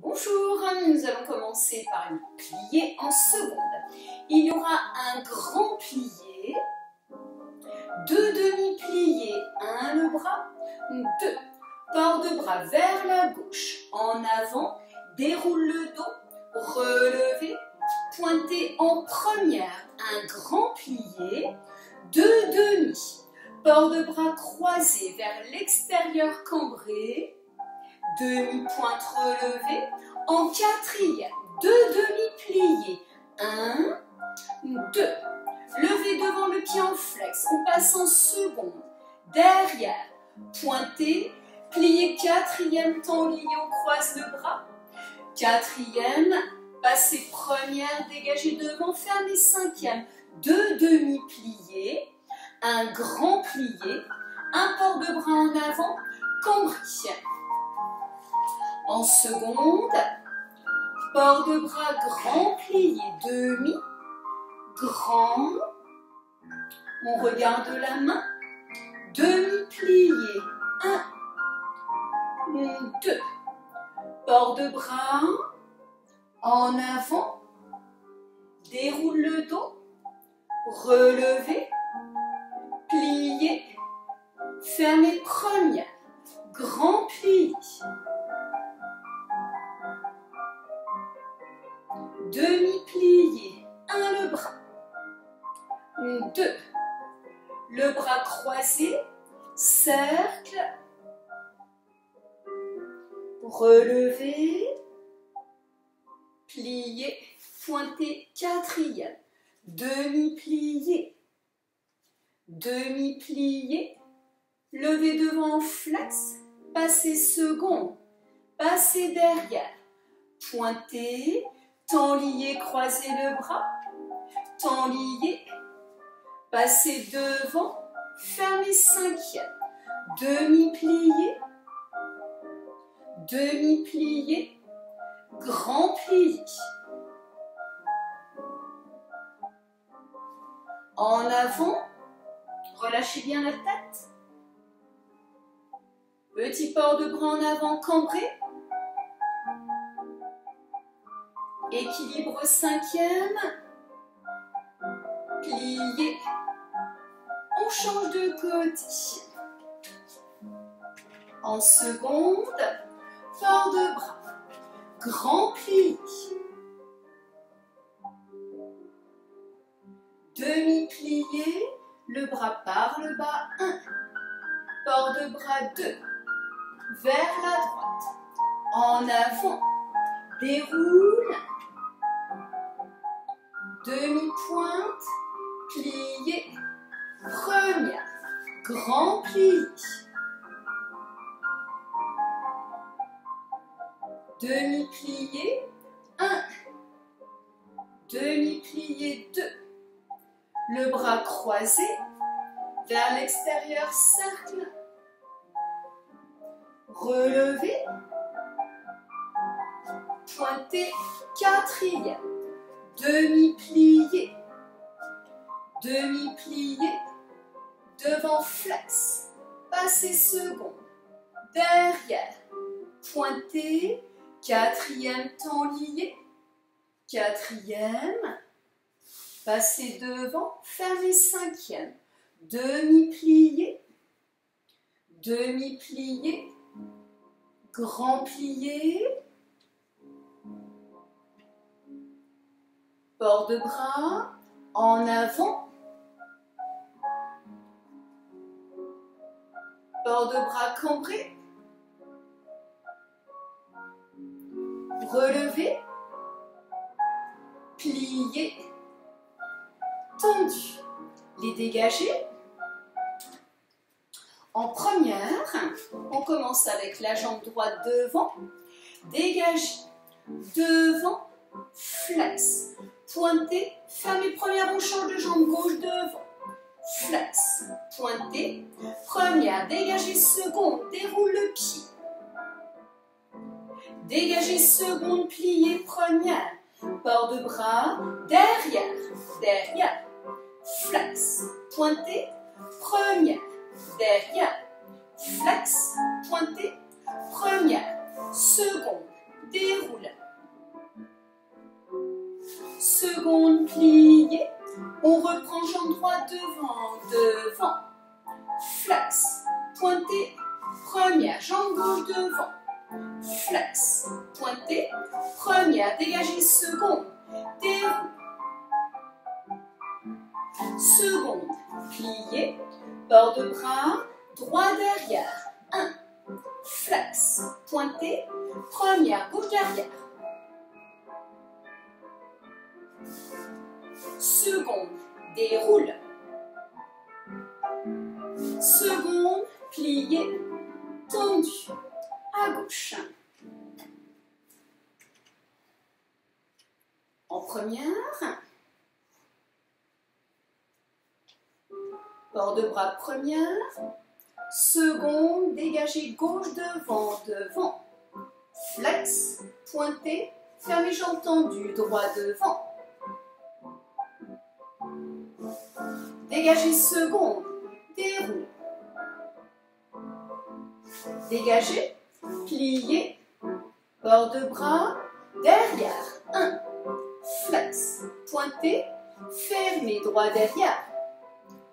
Bonjour, nous allons commencer par une pliée en seconde. Il y aura un grand plié, deux demi-pliés, un le bras, deux. Port de bras vers la gauche, en avant, déroule le dos, relevez, pointez en première, un grand plié, deux demi. Port de bras croisé vers l'extérieur cambré, demi-pointe relevée, en quatrième, deux demi-pliés, un, deux. Levez devant le pied en flex, on passe en seconde, derrière, pointez, pliez quatrième, temps lié, on croise le bras, quatrième, passez première, dégagez devant, fermez cinquième, deux demi-pliés, un grand plié, un port de bras en avant, cambré. En seconde, port de bras grand plié, demi, grand, on regarde la main, demi plié, un, deux, port de bras, en avant, déroule le dos, relevez, pliez, fermez première, grand plié, demi-plié, un le bras, deux, le bras croisé, cercle, relevez, plié, pointez, quatrième, demi-plié, demi-plié, levez devant en flex, passez seconde, passez derrière, pointez, temps lié, croisez le bras, temps lié, passez devant, fermez cinquième, demi-plié, demi-plié, grand plié. En avant, relâchez bien la tête. Petit port de bras en avant, cambré. Équilibre cinquième, plié, on change de côté. En seconde, port de bras, grand plié, demi-plié, le bras par le bas, un, port de bras, deux, vers la droite, en avant, déroule, demi-pointe, plié, première, grand plié, demi-plié, un, demi-plié, deux, le bras croisé, vers l'extérieur, cercle, relevez, pointez, quatrième, demi-plié, demi-plié, devant flex, passez seconde, derrière, pointez, quatrième, temps lié, quatrième, passez devant, fermez cinquième, demi-plié, demi-plié, grand plié, port de bras, en avant, port de bras cambré, relevez, plié, tendu, les dégager. En première, on commence avec la jambe droite devant, dégagez, devant, flex, pointez, fermez première, on change de jambe gauche devant, flex, pointez, première, dégagez seconde, déroule le pied, dégagez seconde, pliez première, port de bras, derrière, derrière, flex, pointez, première, derrière, flex, pointez, première, seconde, déroule. Seconde pliée, on reprend jambe droite devant, flex, pointé, première, jambe gauche devant, flex, pointé, première, dégagez, seconde, déroule. Seconde, pliée, bord de bras, droit derrière, 1, flex, pointé, première, gauche derrière. Seconde, déroule. Seconde, pliée, tendue, à gauche. En première, bord de bras première, seconde, dégagez gauche devant, flex, pointé, fermez jambes tendues, droit devant. Dégagez seconde, déroule. Dégagez, pliez, bord de bras, derrière, 1, flex, pointé, fermez, droit derrière,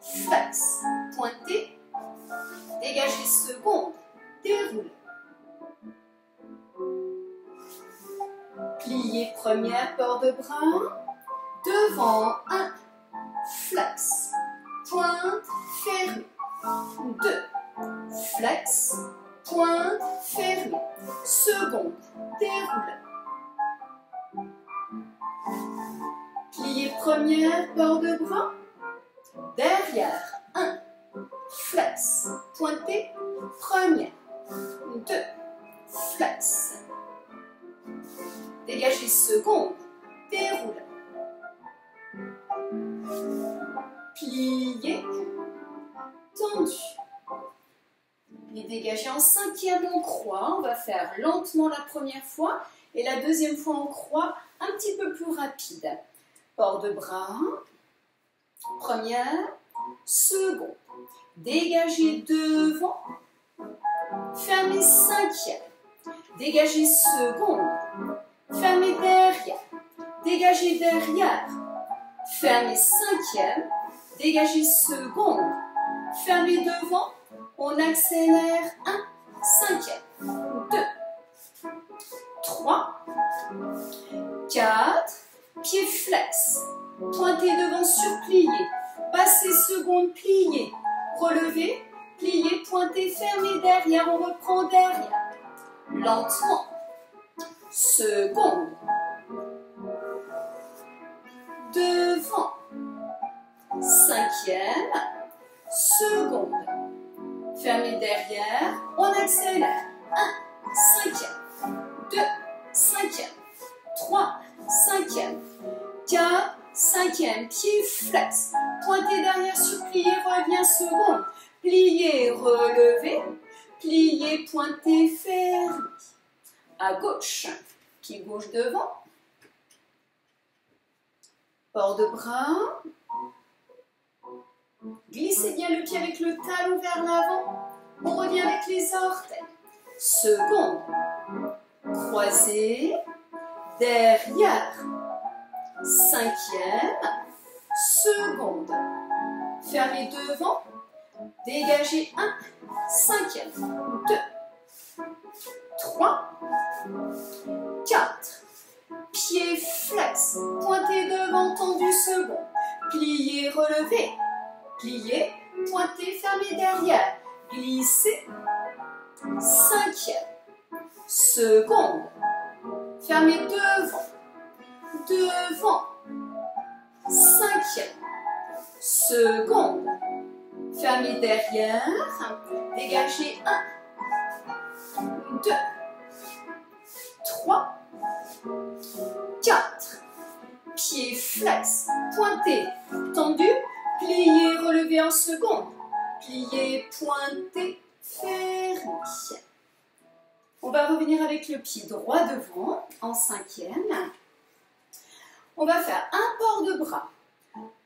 flex, pointé, dégagez seconde, déroule. Pliez première, bord de bras, devant, 1, flex, pointe, fermé, 2, flex, pointe, fermé, seconde, déroule. Pliez première, bord de bras, derrière, 1, flex, pointé, première, 2, flex, dégagez seconde, déroule. Pliez, tendu. Les dégager en cinquième en croix. On va faire lentement la première fois et la deuxième fois en croix un petit peu plus rapide. Bord de bras, première, seconde. Dégagez devant, fermez cinquième. Dégagez seconde, fermez derrière. Dégagez derrière, fermez cinquième. Dégagez seconde, fermez devant, on accélère, 1, cinquième, 2, 3, 4, pied flex, pointez devant sur plié, passez seconde, plié, relevez, plié, pointez, fermez derrière, on reprend derrière, lentement, seconde, devant, cinquième, seconde, fermez derrière, on accélère, 1, cinquième, 2, cinquième, 3, cinquième, 4, cinquième, pied flex, pointez derrière sur plié, revient seconde, plié, relevez, plié, pointez, fermez, à gauche, pied gauche devant, bord de bras, glissez bien le pied avec le talon vers l'avant. On revient avec les orteils. Seconde. Croisez. Derrière. Cinquième. Seconde. Fermez devant. Dégagez 1. Cinquième. 2. 3. 4. Pied flex. Pointez devant, tendu, seconde. Pliez, relevez. Pliez, pointez, fermez derrière. Glissez. Cinquième. Seconde. Fermez devant. Devant. Cinquième. Seconde. Fermez derrière. Dégagez 1. 2. 3. 4. Pied flex. Pointez. Tendu. Pliez, relevez en seconde. Pliez, pointez, fermez. On va revenir avec le pied droit devant, en cinquième. On va faire un port de bras,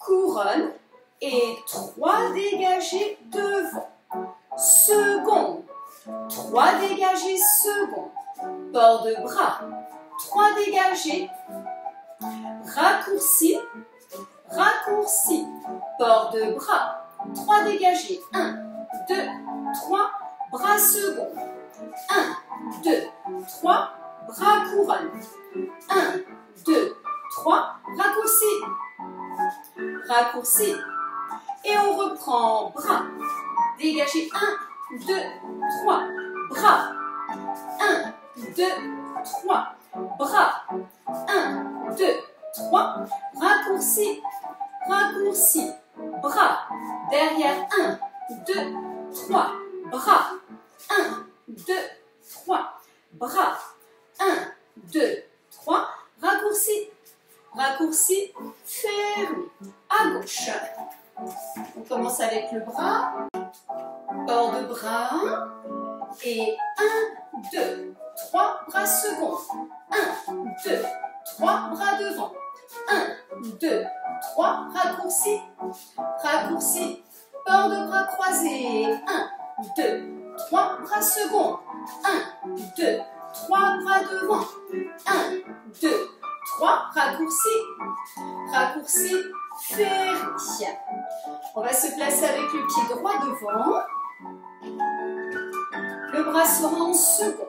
couronne et 3 dégagés devant. Seconde, 3 dégagés, seconde. port de bras, 3 dégagés, raccourci, raccourci, port de bras, 3 dégagés, 1, 2, 3, bras second, 1, 2, 3, bras couronne, 1, 2, 3, raccourci, raccourci, et on reprend, bras, dégagé, 1, 2, 3, bras, 1, 2, 3, bras, 1, 2, 3, raccourci, raccourci, bras, derrière, 1, 2, 3, bras, 1, 2, 3, bras, 1, 2, 3, raccourci, raccourci, fermé, à gauche. On commence avec le bras, port de bras, et 1, 2, 3, bras second, 1, 2, 3, bras devant, 1, 2, 3, raccourci, raccourci, port de bras croisés, 1, 2, 3, bras second, 1, 2, 3, bras devant, 1, 2, 3, raccourci, raccourci, fermé. On va se placer avec le pied droit devant. Le bras sera en seconde.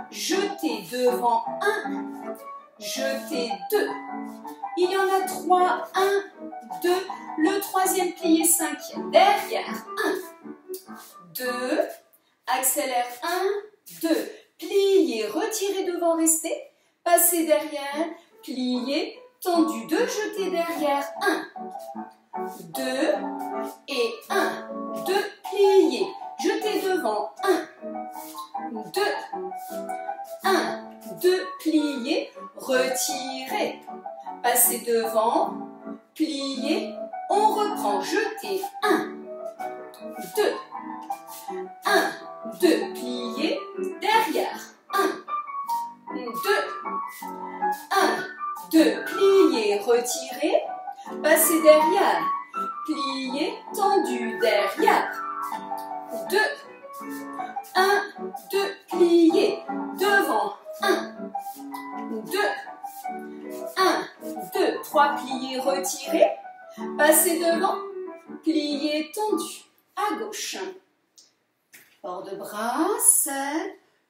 Jetez devant 1, jetez 2. Il y en a 3, 1, 2. Le troisième plié, cinquième. Derrière, 1, 2. Accélère, 1, 2. Pliez, retirez devant, restez. Passez derrière, pliez, tendu, 2. Jetez derrière, 1, 2. Et 1, 2. Pliez. Jetez devant, 1, 2, 1, 2, pliez, retirez, passez devant, pliez, on reprend, jetez, 1, 2, 1, 2, pliez, derrière, 1, 2, 1, 2, pliez, retirez, passez derrière, pliez, tendu, derrière, 2, 1, 2, pliez, devant, 1, 2, 1, 2, 3, pliez, retirez, passez devant, pliez, tendu, à gauche, port de bras, 7,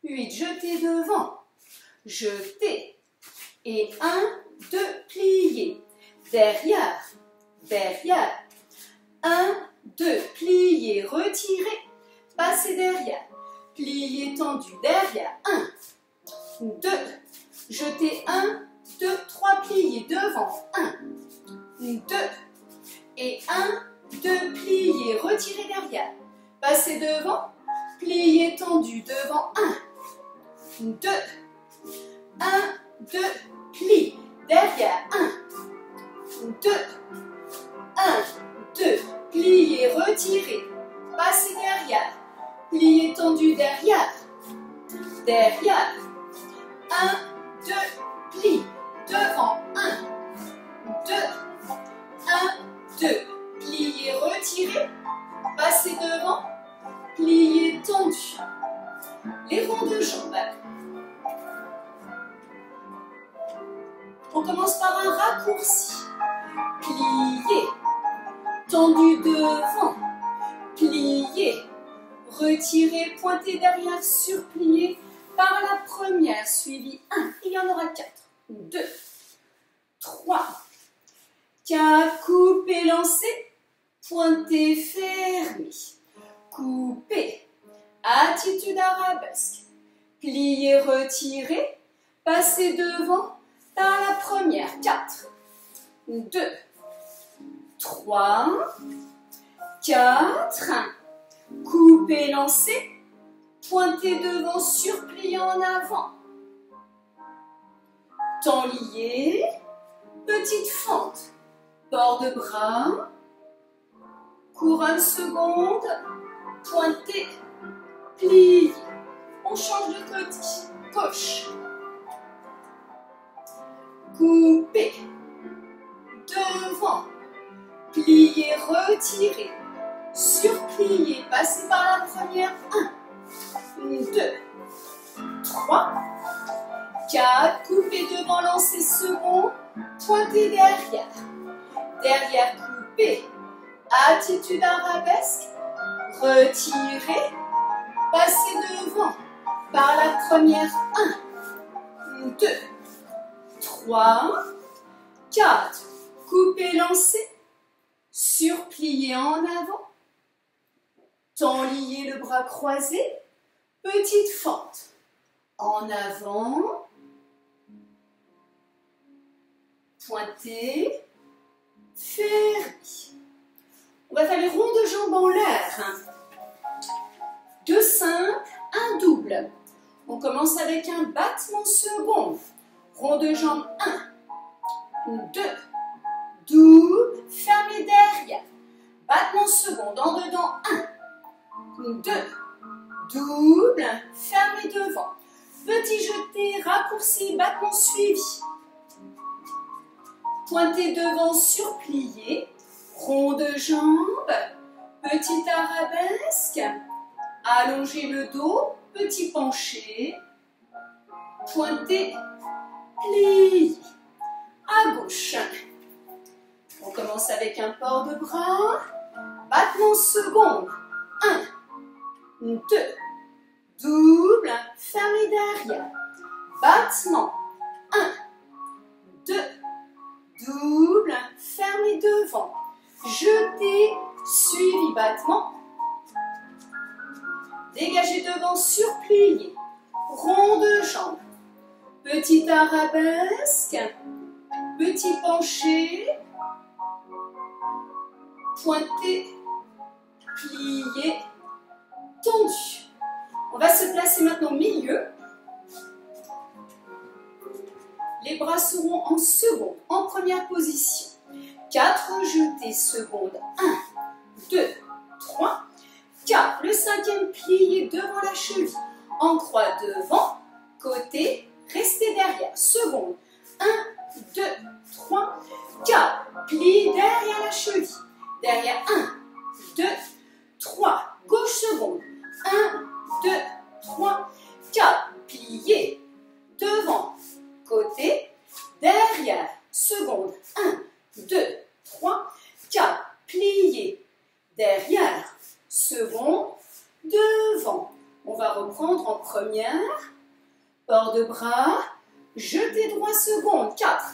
8, jetez devant, jetez, et 1, 2, pliez, derrière, derrière, 1, 2, pliez, retirez, passez derrière, pliez tendu, derrière, 1, 2, jetez 1, 2, 3, pliez, devant, 1, 2, et 1, 2, pliez, retirez derrière, passez devant, pliez tendu, devant, 1, 2, 1, 2, plie, derrière, 1, 2, 1, 2, pliez, retirez, passez derrière, pliez tendu derrière, derrière, 1, 2, plie, devant, 1, 2, 1, 2, pliez, retirez, passez devant, pliez tendu, les ronds de jambes. On commence par un raccourci, pliez, tendu devant, pliez, retirez, pointez derrière, surpliez par la première, suivi 1, il y en aura 4, 2, 3, 4, coupez, lancez, pointez, fermez, coupez, attitude arabesque, pliez, retirez, passez devant par la première, 4, 2, 3, 4, coupez, lancez, pointez devant, surpliez en avant, temps lié, petite fente, port de bras, couronne seconde, pointez, pliez, on change de côté, gauche, coupez, devant, pliez, retirez, surpliez, passez par la première, 1, 2, 3, 4, coupez devant, lancez second, pointez derrière. Derrière, coupez, attitude arabesque, retirez, passez devant par la première, 1, 2, 3, 4, coupez, lancez, surpliez en avant, tenliez le bras croisé, petite fente, en avant, pointez, fermez. On va faire les ronds de jambes en l'air. 2 simples, un double. On commence avec un battement second. Rond de jambes 1, 2, double, fermez derrière. Battement second, en dedans 1, 2, double, fermez devant. Petit jeté, raccourci, battement suivi. Pointez devant, surplié. Rond de jambes, petit arabesque. Allongez le dos, petit penché. Pointez, pliez. À gauche. On commence avec un port de bras. Battement second. 1, 2, double, fermez derrière. Battement. 1, 2, double, fermez devant. Jetez, suivi, battement. Dégagez devant, surpliez. Rond de jambe. Petit arabesque. Petit penché. Pointez, pliez, tendu. On va se placer maintenant au milieu. Les bras seront en seconde, en première position. 4 jetés, seconde. 1, 2, 3, 4. Le cinquième plié devant la cheville. En croix devant, côté, restez derrière. Seconde. 1, 2, 3, 4. Plie derrière la cheville. Derrière 1, 2, 3. Gauche seconde. 1, 2, 3, 4. Pliez. Devant. Côté. Derrière. Seconde. 1, 2, 3, 4. Pliez. Derrière. Seconde. Devant. On va reprendre en première. Port de bras. Jetez droit seconde. 4.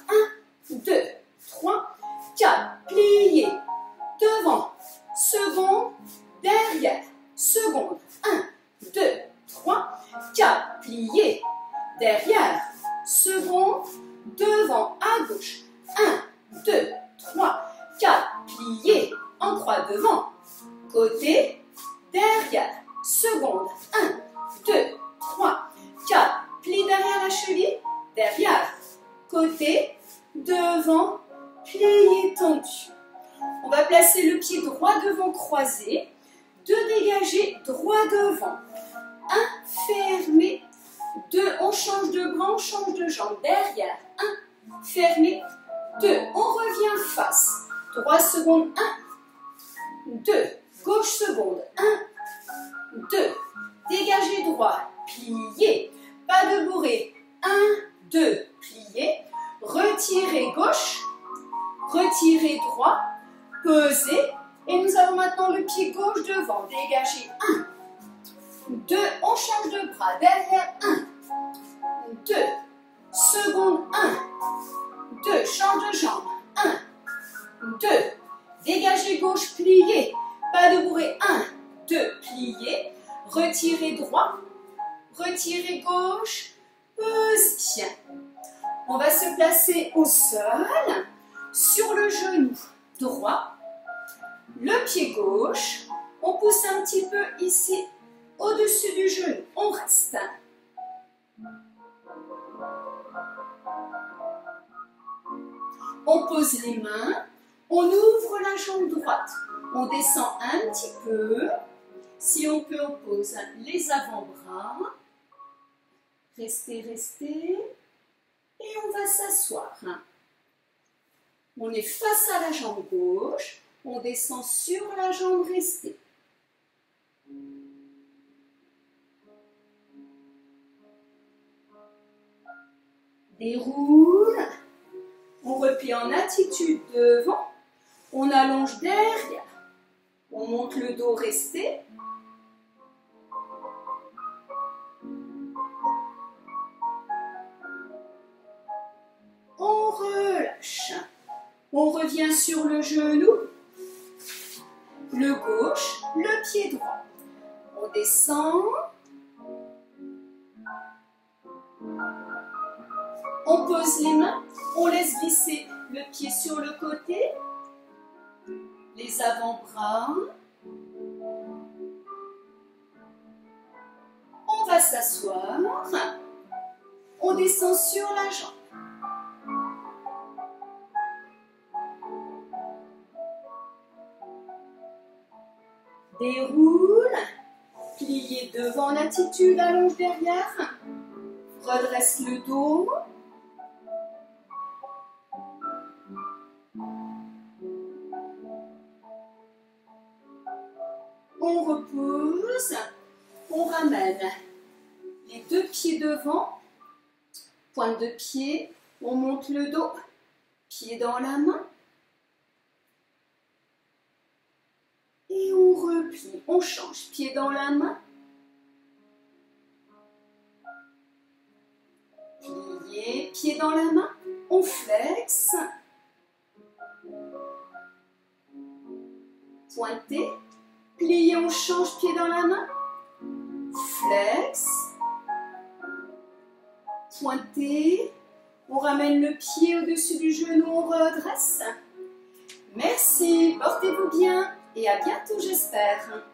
1, 2, 3, 4. Pliez. Devant. Seconde. Derrière. Seconde. 1, 2, 3, 4. Pliez. Derrière. Seconde. Devant. À gauche. 1, 2, 3, 4. Pliez. En croix devant. Côté. Derrière. Seconde. 1, 2, 3, 4. Plie derrière la cheville. Derrière. Côté. Devant. Pliez tendu. On va placer le pied droit devant croisé. 2 dégagés, droit devant. 1 fermé. 2, on change de bras, on change de jambe. Derrière. 1 fermé. 2, on revient face. Droit seconde. 1, 2. Gauche seconde. 1, 2. Dégagez droit. Pliez. Pas de bourrée. 1, 2. Pliez. Retirez gauche. Retirez droit. Pesez. Et nous avons maintenant le pied gauche devant. Dégagez. 1, 2. On change de bras. Derrière. 1, 2. Seconde. 1, 2. Change de jambe. 1, 2. Dégagez gauche. Pliez. Pas de bourrée. 1, 2. Pliez. Retirez droit. Retirez gauche. Pesez. On va se placer au sol. Sur le genou droit. Le pied gauche, on pousse un petit peu ici, au-dessus du genou. On reste. On pose les mains, on ouvre la jambe droite. On descend un petit peu. Si on peut, on pose les avant-bras. Restez, restez. Et on va s'asseoir. On est face à la jambe gauche. On descend sur la jambe restée. déroule, on replie en attitude devant, on allonge derrière, on monte le dos resté, on relâche, on revient sur le genou, le gauche, le pied droit, on descend, on pose les mains, on laisse glisser le pied sur le côté, les avant-bras. On va s'asseoir, on descend sur la jambe. Déroule, plié devant en attitude, allonge derrière, redresse le dos. On repose, on ramène les deux pieds devant, pointe de pied, on monte le dos, pied dans la main. Et on replie, on change, pied dans la main. Plié, pied dans la main, on flexe. Pointé. Plié, on change, pied dans la main, flex, pointé, on ramène le pied au-dessus du genou, on redresse. Merci, portez-vous bien et à bientôt j'espère.